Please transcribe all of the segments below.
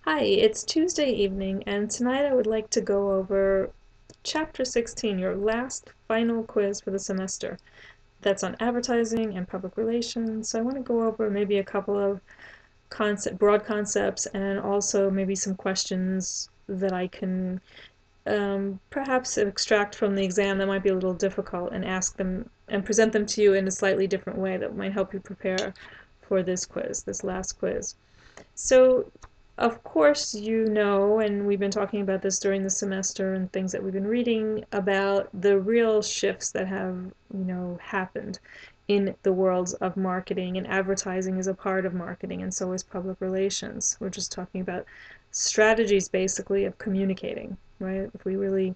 Hi, it's Tuesday evening, and tonight I would like to go over Chapter 16, your last final quiz for the semester. That's on advertising and public relations. So I want to go over maybe a couple of broad concepts and also maybe some questions that I can perhaps extract from the exam that might be a little difficult and ask them and present them to you in a slightly different way that might help you prepare for this quiz, this last quiz. So, of course, you know, and we've been talking about this during the semester and things that we've been reading about the real shifts that have, happened in the worlds of marketing, and advertising is a part of marketing, and so is public relations. We're just talking about strategies basically of communicating, right? If we really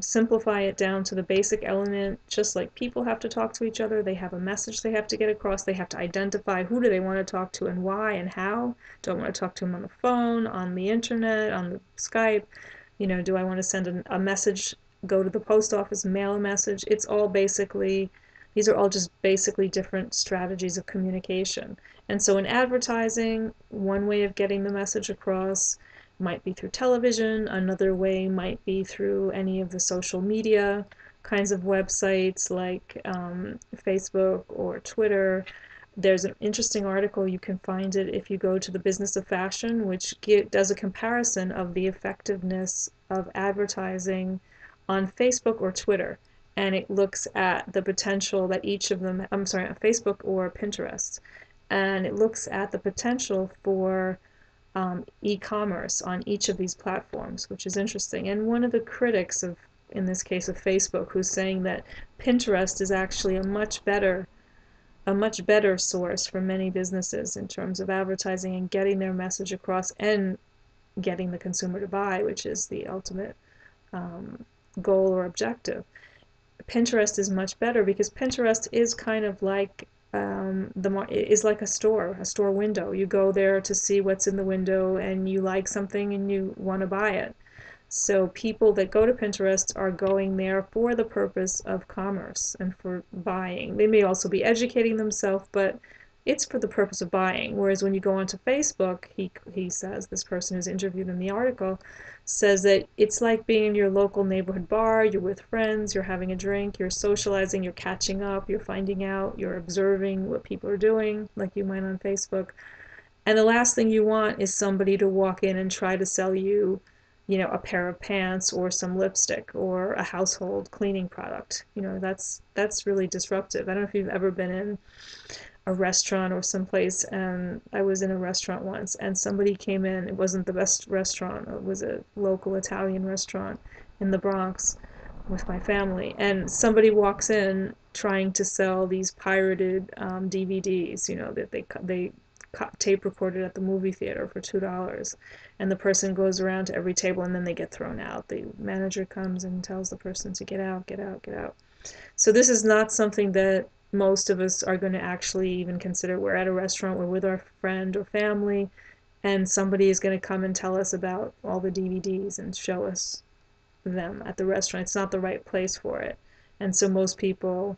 simplify it down to the basic element, just like people have to talk to each other, they have a message they have to get across, they have to identify who do they want to talk to and why and how. Do I want to talk to them on the phone, on the internet, on the Skype? Do I want to send a message, go to the post office, mail a message? These are all just basically different strategies of communication. And so in advertising, one way of getting the message across might be through television, another way might be through any of the social media kinds of websites like Facebook or Twitter. There's an interesting article, you can find it if you go to the Business of Fashion, which does a comparison of the effectiveness of advertising on Facebook or Twitter. And it looks at the potential that each of them, I'm sorry, on Facebook or Pinterest. And it looks at the potential for e-commerce on each of these platforms, which is interesting. And one of the critics of, in this case of Facebook, who's saying that Pinterest is actually a much better source for many businesses in terms of advertising and getting their message across and getting the consumer to buy, which is the ultimate goal or objective. Pinterest is much better because Pinterest is kind of like is like a store window. You go there to see what's in the window and you like something and you want to buy it. So people that go to Pinterest are going there for the purpose of commerce and for buying. They may also be educating themselves, but it's for the purpose of buying. Whereas when you go onto Facebook, he says, this person who's interviewed in the article, says that it's like being in your local neighborhood bar, you're with friends, you're having a drink, you're socializing, you're catching up, you're finding out, you're observing what people are doing, like you might on Facebook. And the last thing you want is somebody to walk in and try to sell you, a pair of pants or some lipstick or a household cleaning product. That's really disruptive. I don't know if you've ever been in a restaurant or someplace, and I was in a restaurant once and somebody came in. It wasn't the best restaurant, it was a local Italian restaurant in the Bronx with my family, and somebody walks in trying to sell these pirated DVDs, that they tape recorded at the movie theater for $2, and the person goes around to every table and then they get thrown out. The manager comes and tells the person to get out, get out, get out. So this is not something that most of us are going to actually even consider. We're at a restaurant, we're with our friend or family, and somebody is going to come and tell us about all the DVDs and show us them at the restaurant. It's not the right place for it. And so most people,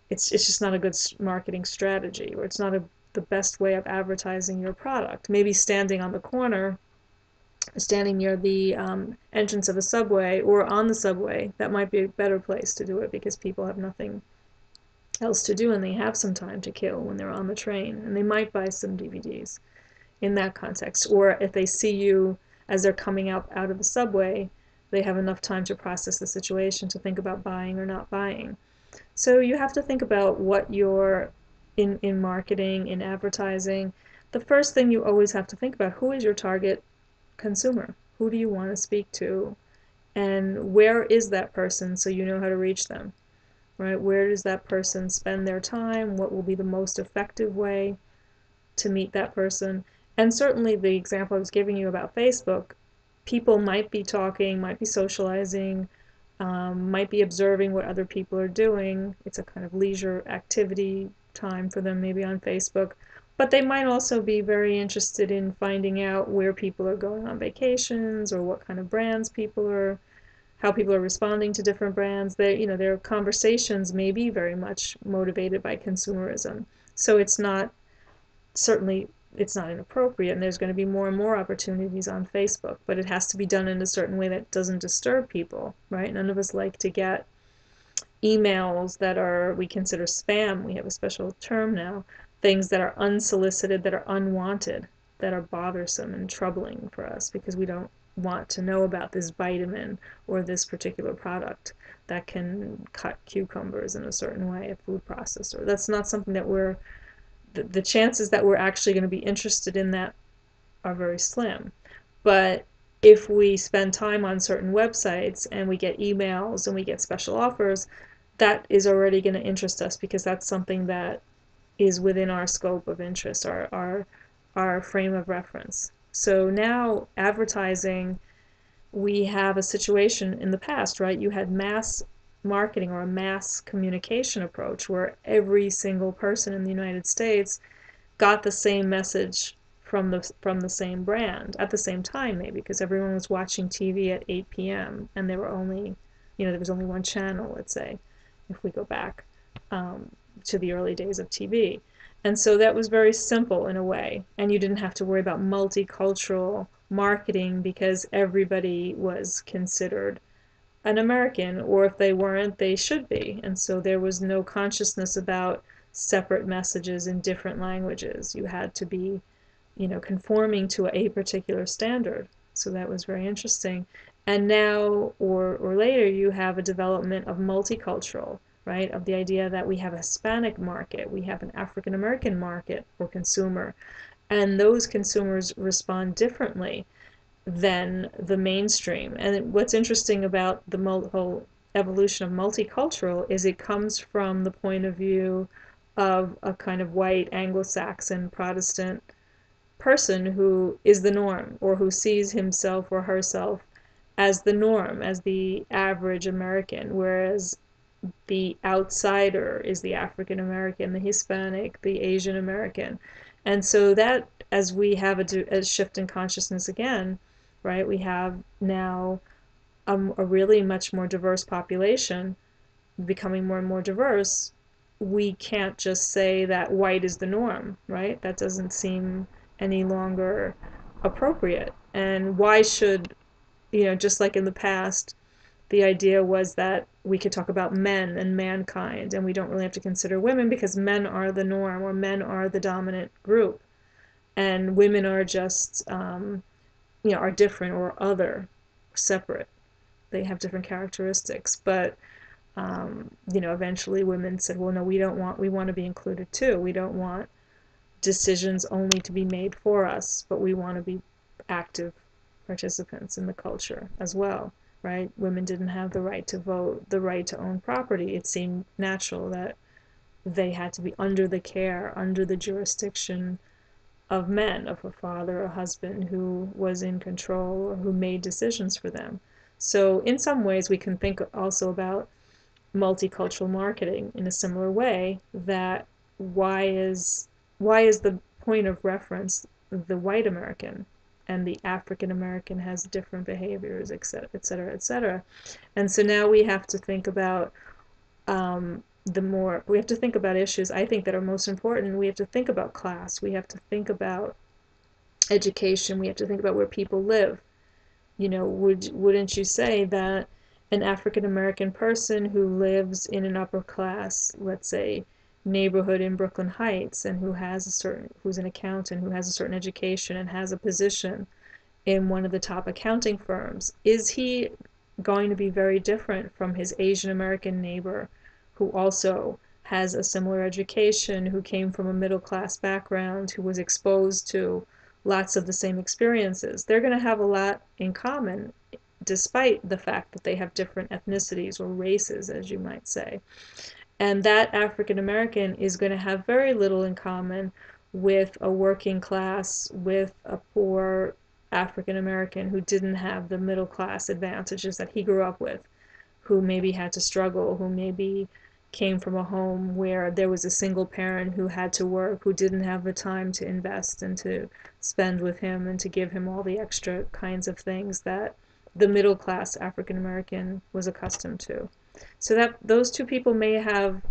it's just not a good marketing strategy, or it's not the best way of advertising your product. Maybe standing on the corner, standing near the entrance of a subway or on the subway, that might be a better place to do it because people have nothing else to do and they have some time to kill when they're on the train, and they might buy some DVDs in that context. Or if they see you as they're coming out of the subway, they have enough time to process the situation to think about buying or not buying. So you have to think about what you're in marketing, in advertising. The first thing you always have to think about, who is your target consumer? Who do you want to speak to? And where is that person so you know how to reach them? Right? Where does that person spend their time? What will be the most effective way to meet that person? And certainly the example I was giving you about Facebook, people might be talking, might be socializing, might be observing what other people are doing. It's a kind of leisure activity time for them maybe on Facebook. But they might also be very interested in finding out where people are going on vacations or what kind of brands how people are responding to different brands. Their conversations may be very much motivated by consumerism. So it's not certainly it's not inappropriate, and there's going to be more and more opportunities on Facebook, but it has to be done in a certain way that doesn't disturb people, right? None of us like to get emails that are, we consider spam. We have a special term now. Things that are unsolicited, that are unwanted, that are bothersome and troubling for us because we don't want to know about this vitamin or this particular product that can cut cucumbers in a certain way, a food processor. That's not something that the chances that we're actually going to be interested in that are very slim. But if we spend time on certain websites and we get emails and we get special offers, that is already going to interest us because that's something that is within our scope of interest, our frame of reference. So now advertising, we have a situation in the past, right? You had mass marketing or a mass communication approach where every single person in the United States got the same message from the same brand at the same time, maybe because everyone was watching TV at 8 p.m. and there were only, there was only one channel, let's say, if we go back to the early days of TV. And so that was very simple in a way, and you didn't have to worry about multicultural marketing because everybody was considered an American, or if they weren't, they should be. And so there was no consciousness about separate messages in different languages. You had to be, conforming to a particular standard. So that was very interesting. And now, or later, you have a development of multicultural, right? Of the idea that we have a Hispanic market, we have an African American market or consumer, and those consumers respond differently than the mainstream. And what's interesting about the whole evolution of multicultural is it comes from the point of view of a kind of white Anglo-Saxon Protestant person who is the norm, or who sees himself or herself as the norm, as the average American, whereas the outsider is the African American, the Hispanic, the Asian American. And so that, as we have a shift in consciousness again, right, we have now a really much more diverse population becoming more and more diverse. We can't just say that white is the norm, right? That doesn't seem any longer appropriate. And why should, just like in the past, the idea was that we could talk about men and mankind, and we don't really have to consider women because men are the norm, or men are the dominant group, and women are just, are different or other, separate. They have different characteristics, but eventually women said, well, no, we want to be included too. We don't want decisions only to be made for us, but we want to be active participants in the culture as well, right? Women didn't have the right to vote, the right to own property. It seemed natural that they had to be under the care, under the jurisdiction of men, of a father, a husband who was in control or who made decisions for them. So in some ways we can think also about multicultural marketing in a similar way, that why is the point of reference the white American, and the African American has different behaviors, et cetera, et cetera, et cetera. And so now we have to think about we have to think about issues, I think, that are most important. We have to think about class. We have to think about education. We have to think about where people live. Wouldn't you say that an African American person who lives in an upper class, let's say, neighborhood in Brooklyn Heights, and who's an accountant, who has a certain education and has a position in one of the top accounting firms, is he going to be very different from his Asian American neighbor who also has a similar education, who came from a middle class background, who was exposed to lots of the same experiences? They're going to have a lot in common, despite the fact that they have different ethnicities or races, as you might say. And that African American is going to have very little in common with a working class, with a poor African American who didn't have the middle class advantages that he grew up with, who maybe had to struggle, who maybe came from a home where there was a single parent who had to work, who didn't have the time to invest and to spend with him and to give him all the extra kinds of things that the middle class African American was accustomed to. So that those two people may have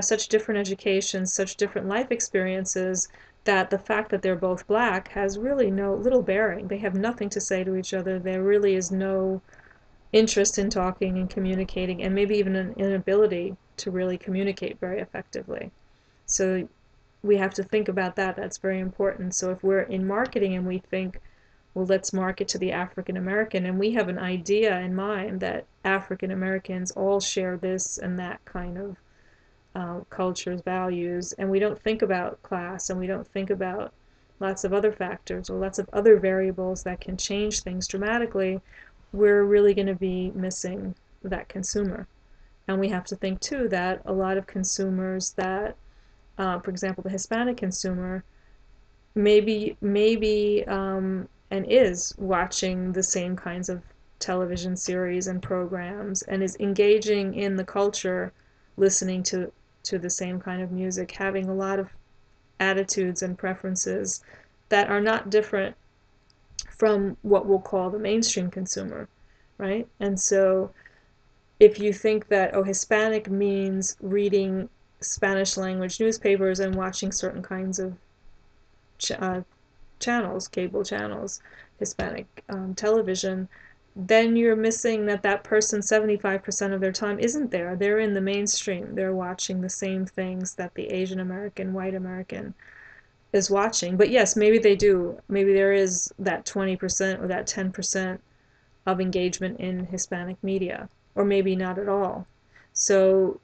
such different educations, such different life experiences, that the fact that they're both black has really no little bearing. They have nothing to say to each other. There really is no interest in talking and communicating, and maybe even an inability to really communicate very effectively. So we have to think about that. That's very important. So if we're in marketing and we think, well, let's market to the African American, and we have an idea in mind that African Americans all share this and that kind of cultures, values, and we don't think about class, and we don't think about lots of other factors or lots of other variables that can change things dramatically, we're really going to be missing that consumer. And we have to think too that a lot of consumers that, for example, the Hispanic consumer, maybe and is watching the same kinds of television series and programs and is engaging in the culture, listening to the same kind of music, having a lot of attitudes and preferences that are not different from what we'll call the mainstream consumer, right? And so if you think that, oh, Hispanic means reading Spanish language newspapers and watching certain kinds of channels, cable channels, Hispanic television, then you're missing that that person 75% of their time isn't there. They're in the mainstream. They're watching the same things that the Asian American, white American is watching. But yes, maybe they do. Maybe there is that 20% or that 10% of engagement in Hispanic media, or maybe not at all. So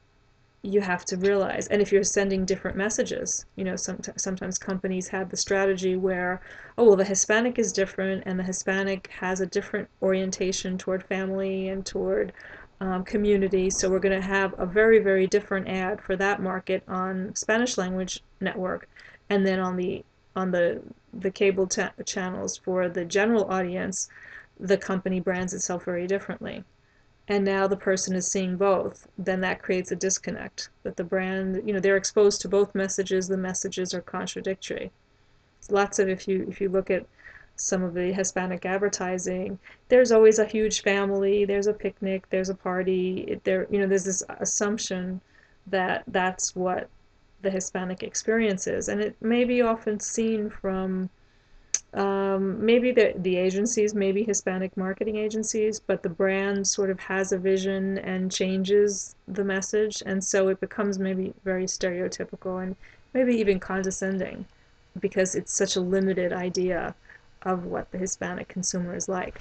you have to realize, and if you're sending different messages, sometimes companies have the strategy where, oh, well, the Hispanic is different, and the Hispanic has a different orientation toward family and toward community, so we're going to have a very, very different ad for that market on Spanish language network, and then on the cable channels for the general audience, the company brands itself very differently. And now the person is seeing both, then that creates a disconnect. That the brand, they're exposed to both messages, the messages are contradictory. Lots of, if you look at some of the Hispanic advertising, there's always a huge family, there's a picnic, there's a party, there's this assumption that that's what the Hispanic experience is. And it may be often seen from maybe the agencies, maybe Hispanic marketing agencies, but the brand sort of has a vision and changes the message, and so it becomes maybe very stereotypical and maybe even condescending because it's such a limited idea of what the Hispanic consumer is like.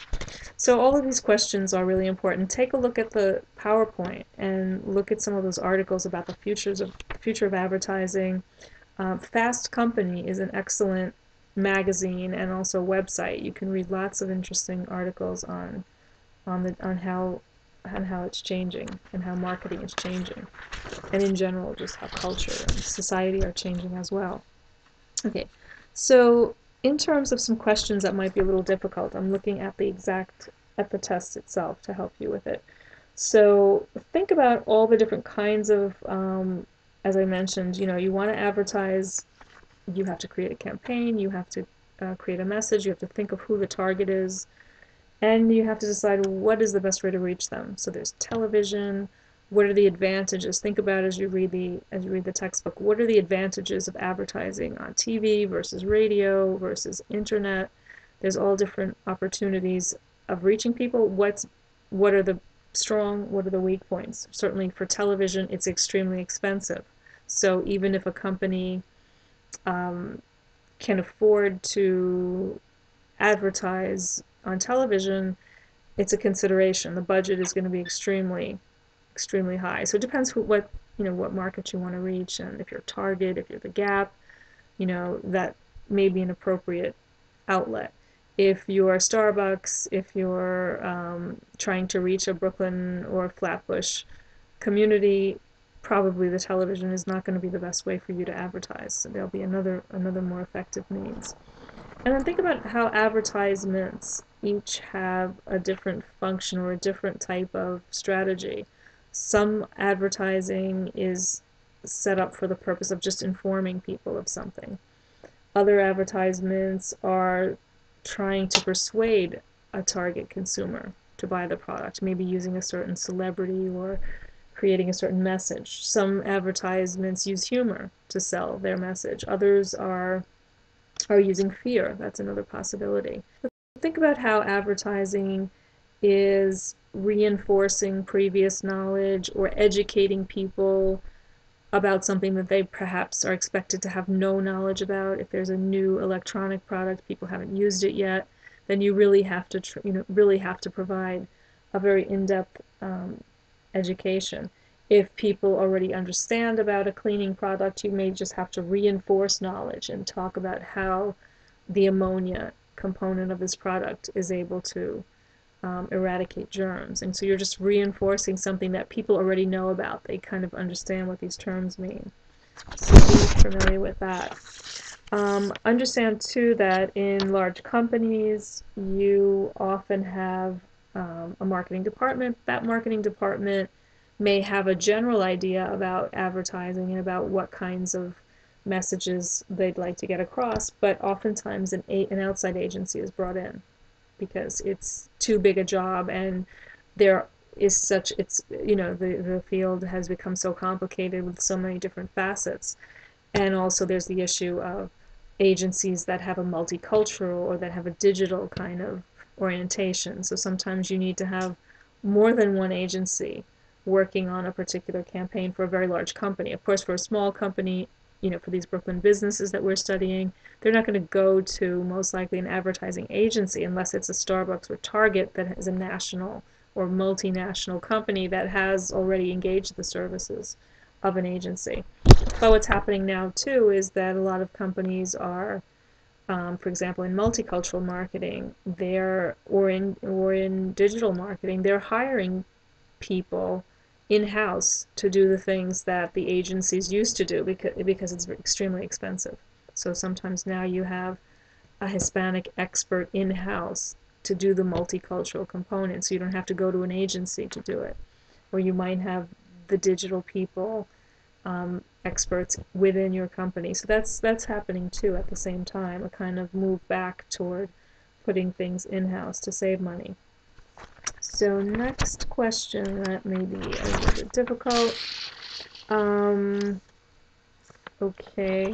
So all of these questions are really important. Take a look at the PowerPoint and look at some of those articles about the future of advertising. Fast Company is an excellent magazine and also website. You can read lots of interesting articles on how it's changing and how marketing is changing, and in general just how culture and society are changing as well. Okay, so in terms of some questions that might be a little difficult, I'm looking at the test itself to help you with it. So think about all the different kinds of, as I mentioned, you want to advertise. You have to create a campaign, you have to create a message, you have to think of who the target is, and you have to decide what is the best way to reach them. So there's television. What are the advantages? Think about as you read the textbook. What are the advantages of advertising on TV versus radio versus internet? There's all different opportunities of reaching people. What are the strong? What are the weak points? Certainly for television, it's extremely expensive. So even if a company can afford to advertise on television, it's a consideration. The budget is going to be extremely, extremely high. So it depends what market you want to reach, and if you're Target, if you're the Gap, that may be an appropriate outlet. If you're Starbucks, if you're trying to reach a Brooklyn or Flatbush community, probably the television is not going to be the best way for you to advertise. So there'll be another more effective means. And then think about how advertisements each have a different function or a different type of strategy. Some advertising is set up for the purpose of just informing people of something. Other advertisements are trying to persuade a target consumer to buy the product, maybe using a certain celebrity or creating a certain message. Some advertisements use humor to sell their message. Others are Or using fear, that's another possibility. But think about how advertising is reinforcing previous knowledge or educating people about something that they perhaps are expected to have no knowledge about. If there's a new electronic product, people haven't used it yet, then you really have to, really have to provide a very in-depth education. If people already understand about a cleaning product, you may just have to reinforce knowledge and talk about how the ammonia component of this product is able to eradicate germs. And so you're just reinforcing something that people already know about. They kind of understand what these terms mean. So be familiar with that. Understand too that in large companies you often have a marketing department. That marketing department may have a general idea about advertising and about what kinds of messages they'd like to get across, but oftentimes an outside agency is brought in because it's too big a job, and there is such, the field has become so complicated with so many different facets. And also there's the issue of agencies that have a multicultural or that have a digital kind of orientation. So sometimes you need to have more than one agency working on a particular campaign for a very large company. Of course, for a small company, for these Brooklyn businesses that we're studying, they're not going to go to most likely an advertising agency unless it's a Starbucks or Target that is a national or multinational company that has already engaged the services of an agency. But what's happening now too is that a lot of companies are, for example, in multicultural marketing, or in digital marketing, they're hiring people in-house to do the things that the agencies used to do because it's extremely expensive. So sometimes now you have a Hispanic expert in-house to do the multicultural component, so you don't have to go to an agency to do it. Or you might have the digital people, experts within your company. So that's happening too at the same time, a kind of move back toward putting things in-house to save money. So next question that may be a little bit difficult. Okay.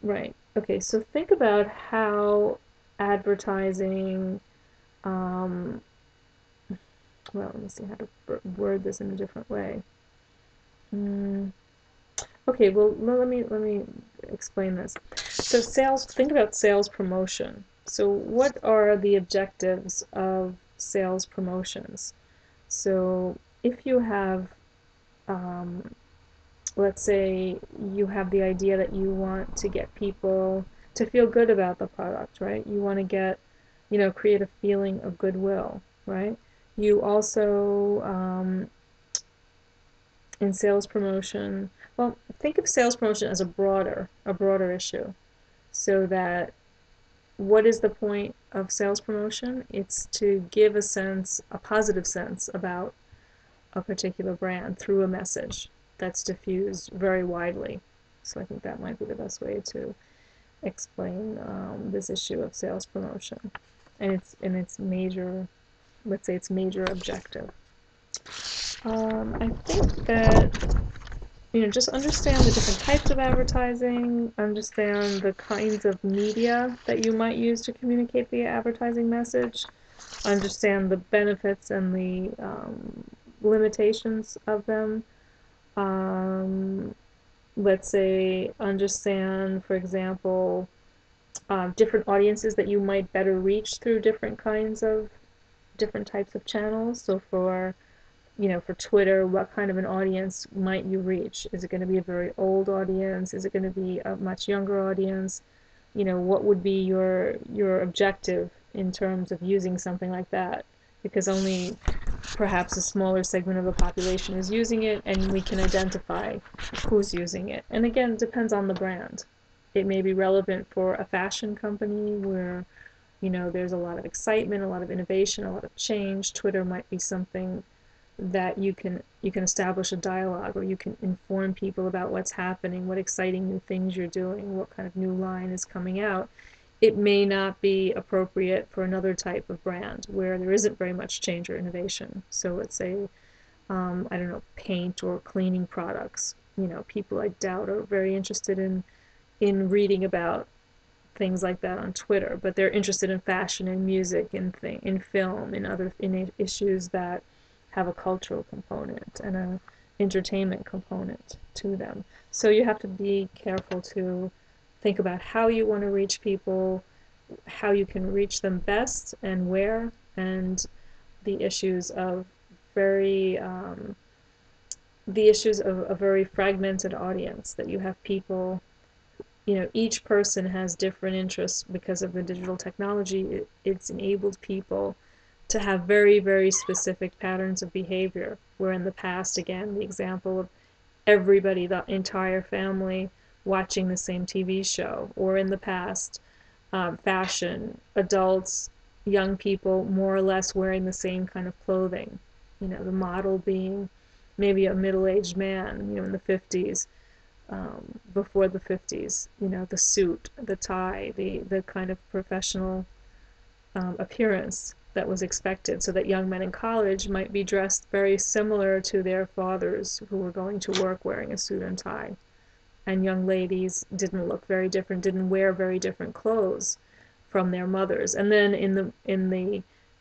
Right. Okay, so think about how advertising, well, let me see how to word this in a different way. Okay, well, let me explain this. So think about sales promotion. So what are the objectives of sales promotions? So if you have, let's say you have the idea that you want to get people to feel good about the product, right? You want to get, create a feeling of goodwill, right? You also, in sales promotion, well, think of sales promotion as a broader issue. So that, what is the point of sales promotion? It's to give a positive sense about a particular brand through a message that's diffused very widely. So I think that might be the best way to explain this issue of sales promotion and its major, let's say its major objective. I think that, just understand the different types of advertising, understand the kinds of media that you might use to communicate the advertising message, understand the benefits and the limitations of them. Let's say understand, for example, different audiences that you might better reach through different types of channels. So for Twitter, what kind of an audience might you reach? Is it going to be a very old audience? Is it going to be a much younger audience? What would be your objective in terms of using something like that? Because only perhaps a smaller segment of the population is using it, and we can identify who's using it. And again, it depends on the brand. It may be relevant for a fashion company where, there's a lot of excitement, a lot of innovation, a lot of change. Twitter might be something that you can establish a dialogue, or you can inform people about what's happening, what exciting new things you're doing, what kind of new line is coming out. It may not be appropriate for another type of brand where there isn't very much change or innovation. So let's say, I don't know, paint or cleaning products. People I doubt are very interested in in reading about things like that on Twitter, but they're interested in fashion and music and in film and other issues that have a cultural component and a entertainment component to them. So you have to be careful to think about how you want to reach people, how you can reach them best and where, and the issues of very the issues of a very fragmented audience, that you have people, each person has different interests because of the digital technology. It's enabled people to have very, very specific patterns of behavior, where in the past, again, the example of everybody, the entire family, watching the same TV show, or in the past, fashion, adults, young people, more or less wearing the same kind of clothing. The model being maybe a middle-aged man, in the 50s, before the 50s, the suit, the tie, the kind of professional appearance that was expected, so that young men in college might be dressed very similar to their fathers who were going to work wearing a suit and tie. And young ladies didn't look very different, didn't wear very different clothes from their mothers. And then in the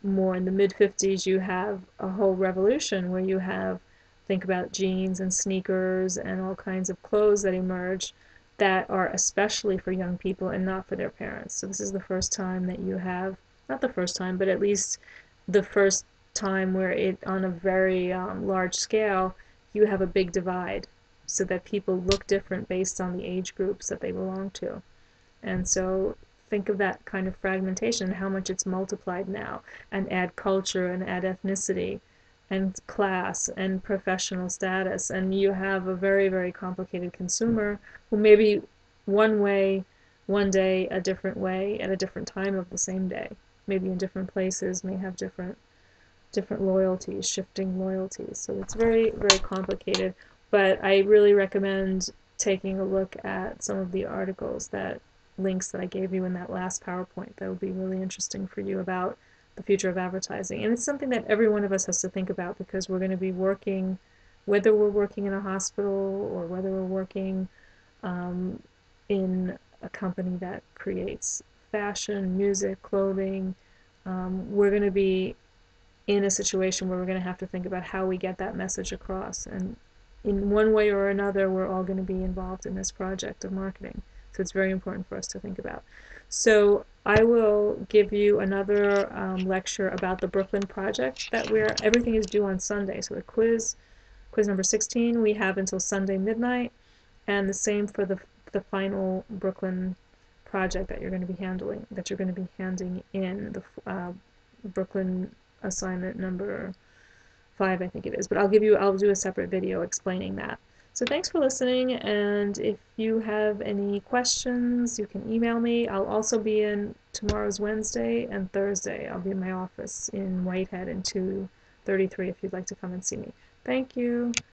mid 50s, you have a whole revolution where you have, think about jeans and sneakers and all kinds of clothes that emerge that are especially for young people and not for their parents. So this is the first time that you have, not the first time, but at least the first time where it, on a very large scale, you have a big divide, so that people look different based on the age groups that they belong to. And so think of that kind of fragmentation and how much it's multiplied now, and add culture and add ethnicity and class and professional status, and you have a very, very complicated consumer who maybe one way one day, a different way at a different time of the same day, maybe in different places, may have different loyalties, shifting loyalties. So it's very, very complicated, but I really recommend taking a look at some of the articles, links that I gave you in that last PowerPoint. That would be really interesting for you about the future of advertising. And it's something that every one of us has to think about, because we're going to be working, whether we're working in a hospital or whether we're working in a company that creates fashion, music, clothing, we're going to be in a situation where we're going to have to think about how we get that message across. And in one way or another, we're all going to be involved in this project of marketing. So it's very important for us to think about. So I will give you another lecture about the Brooklyn project, everything is due on Sunday. So the quiz number 16, we have until Sunday midnight, and the same for the final Brooklyn project that you're going to be handing in, the Brooklyn assignment number 5, I think it is. But I'll do a separate video explaining that. So thanks for listening, and if you have any questions, you can email me. I'll also be in tomorrow's Wednesday and Thursday. I'll be in my office in Whitehead in 233 if you'd like to come and see me. Thank you.